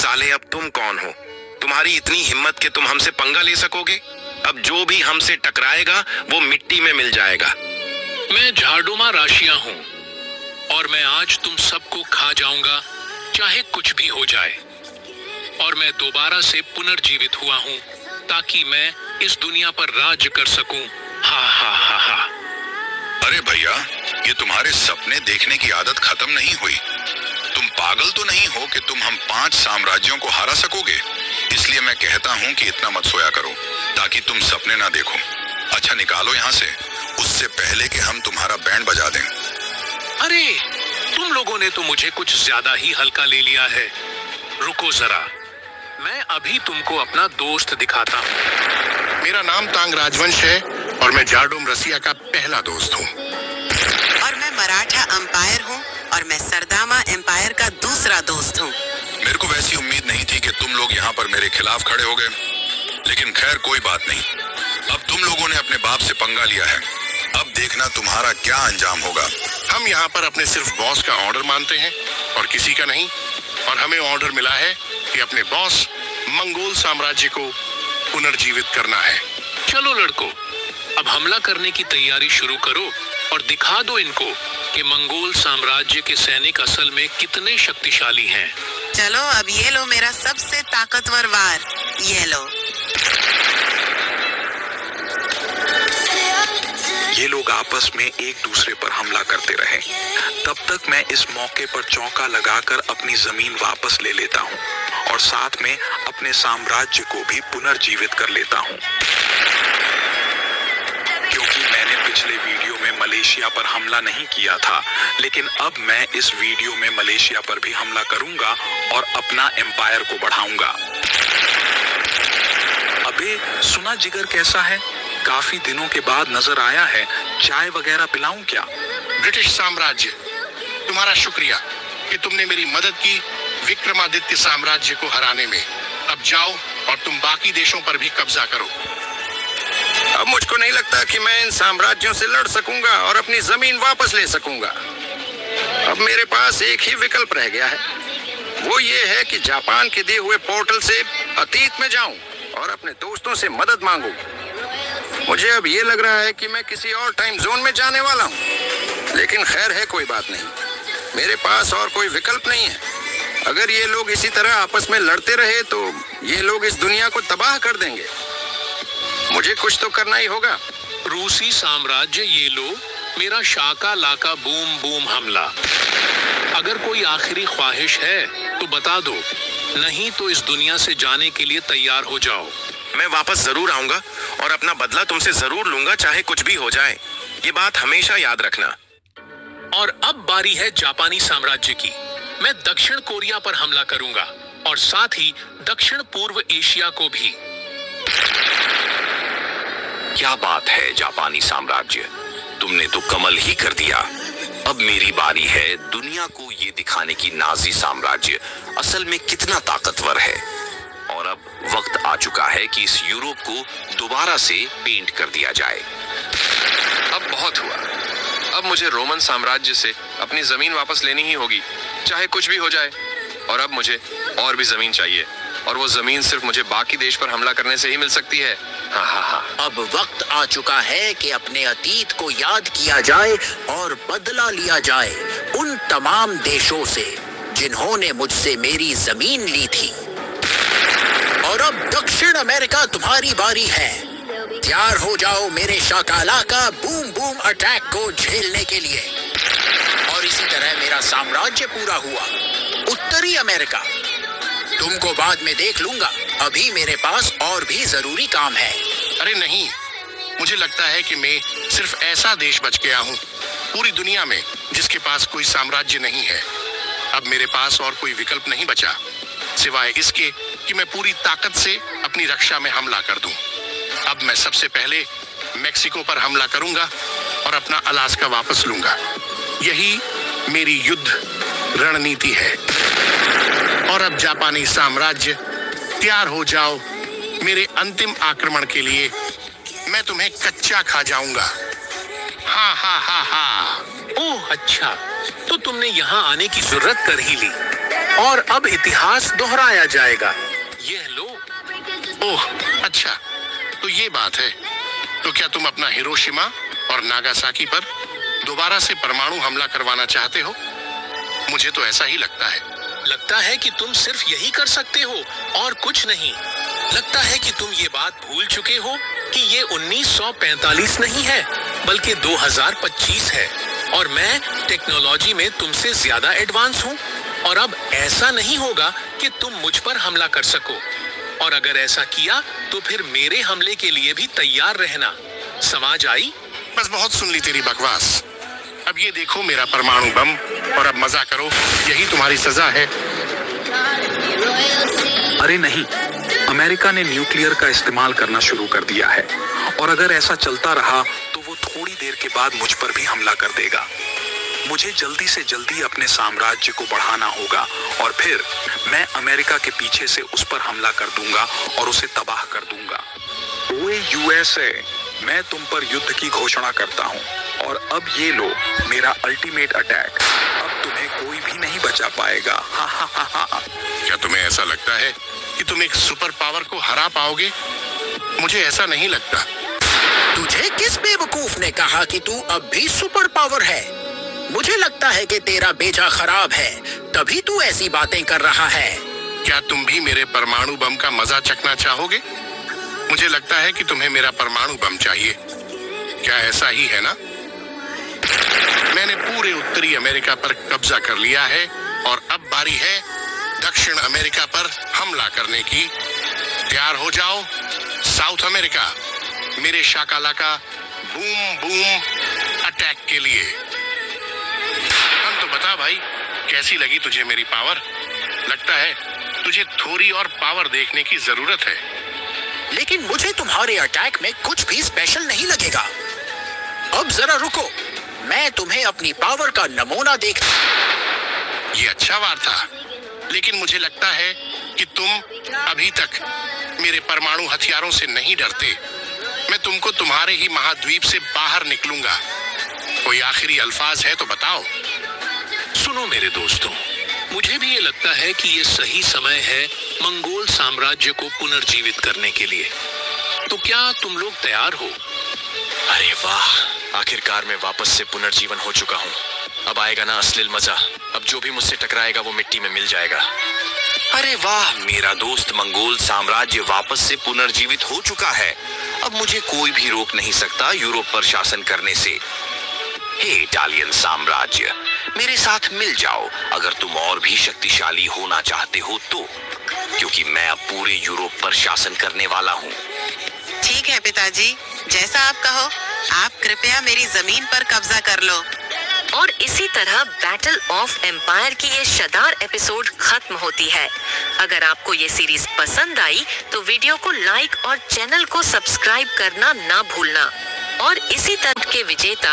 साले अब तुम कौन हो? तुम्हारी इतनी हिम्मत कि तुम हमसे पंगा ले सकोगे? अब जो भी हमसे टकराएगा वो मिट्टी में मिल जाएगा। मैं झाडोमा राशिया हूँ और मैं आज तुम सबको खा जाऊंगा, चाहे कुछ भी हो जाए। और मैं दोबारा से पुनर्जीवित हुआ हूँ ताकि मैं इस दुनिया पर राज कर सकूं। हा हा हा हा। अरे भैया, ये तुम्हारे सपने देखने की आदत खत्म नहीं हुई। तुम पागल तो नहीं हो कि तुम हम 5 साम्राज्यों को हरा सकोगे? इसलिए मैं कहता हूँ कि इतना मत सोया करो ताकि तुम सपने ना देखो। अच्छा निकालो यहाँ से, उससे पहले कि हम तुम्हारा बैंड बजा दें। अरे तुम लोगों ने तो मुझे कुछ ज्यादा ही हल्का ले लिया है। रुको जरा, मैं अभी तुमको अपना दोस्त दिखाता हूँ। मेरा नाम तांग राजवंश है और मैं जार्डोम रसिया का पहला दोस्त हूँ। और मैं मराठा अंपायर हूँ और मैं सरदामा एम्पायर का दूसरा दोस्त हूँ। मेरे को वैसी उम्मीद नहीं थी कि तुम लोग यहाँ पर मेरे खिलाफ खड़े हो गए, लेकिन खैर कोई बात नहीं। अब तुम लोगों ने अपने बाप से पंगा लिया है, अब देखना तुम्हारा क्या अंजाम होगा। हम यहाँ पर अपने सिर्फ बॉस का ऑर्डर मानते हैं और किसी का नहीं। और हमें ऑर्डर मिला है कि अपने बॉस मंगोल साम्राज्य को पुनर्जीवित करना है। चलो लड़कों, अब हमला करने की तैयारी शुरू करो और दिखा दो इनको कि मंगोल साम्राज्य के सैनिक असल में कितने शक्तिशाली हैं। चलो अब ये लो मेरा सबसे ताकतवर वार, ये लो। ये लोग आपस में एक दूसरे पर हमला करते रहे। तब तक मैं इस मौके पर चौका लगाकर अपनी जमीन वापस ले लेता हूँ और साथ में अपने साम्राज्य को भी पुनर्जीवित कर लेता हूँ। क्योंकि मैंने पिछले वीडियो में मलेशिया पर हमला नहीं किया था, लेकिन अब मैं इस वीडियो में मलेशिया पर भी हमला करूंगा और अपना एम्पायर को बढ़ाऊंगा। अबे सुना जिगर कैसा है? काफी दिनों के बाद नजर आया है। चाय वगैरह पिलाऊं क्या? ब्रिटिश साम्राज्य, तुम्हारा शुक्रिया कि तुमने मेरी मदद की विक्रमादित्य साम्राज्य को हराने में। अब जाओ और तुम बाकी देशों पर भी कब्जा करो। अब मुझको नहीं लगता कि मैं इन साम्राज्यों से लड़ सकूंगा और अपनी जमीन वापस ले सकूंगा। अब मेरे पास एक ही विकल्प रह गया है, वो ये है कि जापान के दिए हुए पोर्टल से अतीत में जाऊं और अपने दोस्तों से मदद मांगूं। मुझे अब ये लग रहा है कि मैं किसी और टाइम जोन में जाने वाला हूँ, लेकिन खैर है, कोई बात नहीं। मेरे पास और कोई विकल्प नहीं है। अगर ये लोग इसी तरह आपस में लड़ते रहे तो ये लोग इस दुनिया को तबाह कर देंगे। मुझे कुछ तो करना ही होगा। रूसी साम्राज्य, ये लो मेरा शाका लाका बूम बूम हमला। अगर कोई आखिरी ख्वाहिश है तो बता दो, नहीं तो इस दुनिया से जाने के लिए तैयार हो जाओ। मैं वापस जरूर आऊंगा और अपना बदला तुमसे जरूर लूंगा, चाहे कुछ भी हो जाए। ये बात हमेशा याद रखना। और अब बारी है जापानी साम्राज्य की। मैं दक्षिण कोरिया पर हमला करूंगा और साथ ही दक्षिण पूर्व एशिया को भी। क्या बात है जापानी साम्राज्य, तुमने तो कमाल ही कर दिया। अब मेरी बारी है दुनिया को ये दिखाने की नाजी साम्राज्य असल में कितना ताकतवर है। और अब वक्त आ चुका है कि इस यूरोप को दोबारा से पेंट कर दिया जाए। अब बहुत हुआ। अब मुझे रोमन साम्राज्य से अपनी जमीन वापस लेनी ही होगी, चाहे कुछ भी हो जाए। और अब मुझे और भी जमीन चाहिए, और वो जमीन सिर्फ मुझे बाकी देश पर हमला करने से ही मिल सकती है। हाँ हाँ हाँ। अब वक्त आ चुका है कि अपने अतीत को याद किया जाए और बदला लिया जाए उन तमाम देशों से जिन्होंने मुझसे मेरी जमीन ली थी। और अब दक्षिण अमेरिका तुम्हारी बारी है। तैयार हो जाओ मेरे शाकालाका बूम बूम अटैक को झेलने के लिए। और इसी तरह मेरा साम्राज्य पूरा हुआ। उत्तरी अमेरिका, तुमको बाद में देख लूंगा, अभी मेरे पास और भी जरूरी काम है। अरे नहीं, मुझे लगता है कि मैं सिर्फ ऐसा देश बच गया हूँ पूरी दुनिया में जिसके पास कोई साम्राज्य नहीं है। अब मेरे पास और कोई विकल्प नहीं बचा सिवाय इसके कि मैं पूरी ताकत से अपनी रक्षा में हमला कर दूं। अब मैं सबसे पहले मेक्सिको पर हमला करूंगा और अपना अलास्का वापस लूंगा। यही मेरी युद्ध रणनीति है। और अब जापानी साम्राज्य, तैयार हो जाओ मेरे अंतिम आक्रमण के लिए। मैं तुम्हें कच्चा खा जाऊंगा। हाँ हाँ हाँ हाँ। ओह अच्छा, तो तुमने यहाँ आने की जरूरत कर ही ली। और अब इतिहास दोहराया जाएगा। यह लो। ओह अच्छा, तो ये बात है। तो क्या तुम अपना हिरोशिमा और नागासाकी पर दोबारा से परमाणु हमला करवाना चाहते हो? मुझे तो ऐसा ही लगता है। लगता है कि तुम सिर्फ यही कर सकते हो और कुछ नहीं। लगता है कि तुम ये बात भूल चुके हो कि ये 1945 नहीं है बल्कि 2025 है और मैं टेक्नोलॉजी में तुमसे ज्यादा एडवांस हूँ। और अब ऐसा नहीं होगा कि तुम मुझ पर हमला कर सको, और अगर ऐसा किया तो फिर मेरे हमले के लिए भी तैयार रहना। समझ आई? बस बहुत सुन ली तेरी बकवास। अब ये देखो मेरा परमाणु बम, और अब मजा करो, यही तुम्हारी सजा है। अरे नहीं, अमेरिका ने न्यूक्लियर का इस्तेमाल करना शुरू कर दिया है और अगर ऐसा चलता रहा तो वो थोड़ी देर के बाद मुझ पर भी हमला कर देगा। मुझे जल्दी से जल्दी अपने साम्राज्य को बढ़ाना होगा और फिर मैं अमेरिका के पीछे से उस पर हमला कर दूंगा और उसे तबाह कर दूंगा। ओए यूएसए, मैं तुम पर युद्ध की घोषणा करता हूँ और अब ये लो मेरा अल्टीमेट अटैक। अब तुम्हें कोई भी नहीं बचा पाएगा। हा हा हा हा। क्या तुम्हें ऐसा लगता है कि तुम एक सुपर पावर को हरा पाओगे? मुझे ऐसा नहीं लगता। तुझे किस बेवकूफ ने कहा कि तू अब भी सुपर पावर है? मुझे लगता है कि तेरा बेजा खराब है, तभी तू ऐसी बातें कर रहा है। क्या तुम भी मेरे परमाणु बम का मजा चखना चाहोगे? मुझे लगता है कि तुम्हें मेरा परमाणु बम चाहिए। क्या ऐसा ही है ना? मैंने पूरे उत्तरी अमेरिका पर कब्जा कर लिया है और अब बारी है दक्षिण अमेरिका पर हमला करने की। तैयार हो जाओ साउथ अमेरिका, मेरे शाकालाका बूम बूम अटैक के लिए। हम तो बता भाई, कैसी लगी तुझे मेरी पावर? लगता है तुझे थोड़ी और पावर देखने की जरूरत है। लेकिन मुझे तुम्हारे अटैक में कुछ भी स्पेशल नहीं लगेगा। अब जरा रुको, मैं तुम्हें अपनी पावर का नमूना देख। ये अच्छा वार था, लेकिन मुझे लगता है कि तुम अभी तक मेरे परमाणु हथियारों से नहीं डरते। मैं तुमको तुम्हारे ही महाद्वीप से बाहर निकलूंगा। कोई आखिरी अल्फाज है तो बताओ। सुनो मेरे दोस्तों, मुझे भी ये लगता है कि ये सही समय है मंगोल साम्राज्य को पुनर्जीवित करने के लिए। तो क्या तुम लोग तैयार हो? अरे वाह, आखिरकार मैं वापस से पुनर्जीवन हो चुका हूँ। अब आएगा ना असली मजा। अब जो भी मुझसे टकराएगा वो मिट्टी में मिल जाएगा। अरे वाह, मेरा दोस्त मंगोल साम्राज्य वापस से पुनर्जीवित हो चुका है। अब मुझे कोई भी रोक नहीं सकता यूरोप पर शासन करने से। हे इटालियन साम्राज्य, मेरे साथ मिल जाओ अगर तुम और भी शक्तिशाली होना चाहते हो तो, क्योंकि मैं अब पूरे यूरोप पर शासन करने वाला हूँ। ठीक है पिताजी, जैसा आप कहो। आप कृपया मेरी जमीन पर कब्जा कर लो। और इसी तरह बैटल ऑफ एम्पायर की ये शानदार एपिसोड खत्म होती है। अगर आपको ये सीरीज पसंद आई तो वीडियो को लाइक और चैनल को सब्सक्राइब करना ना भूलना। और इसी तरह के विजेता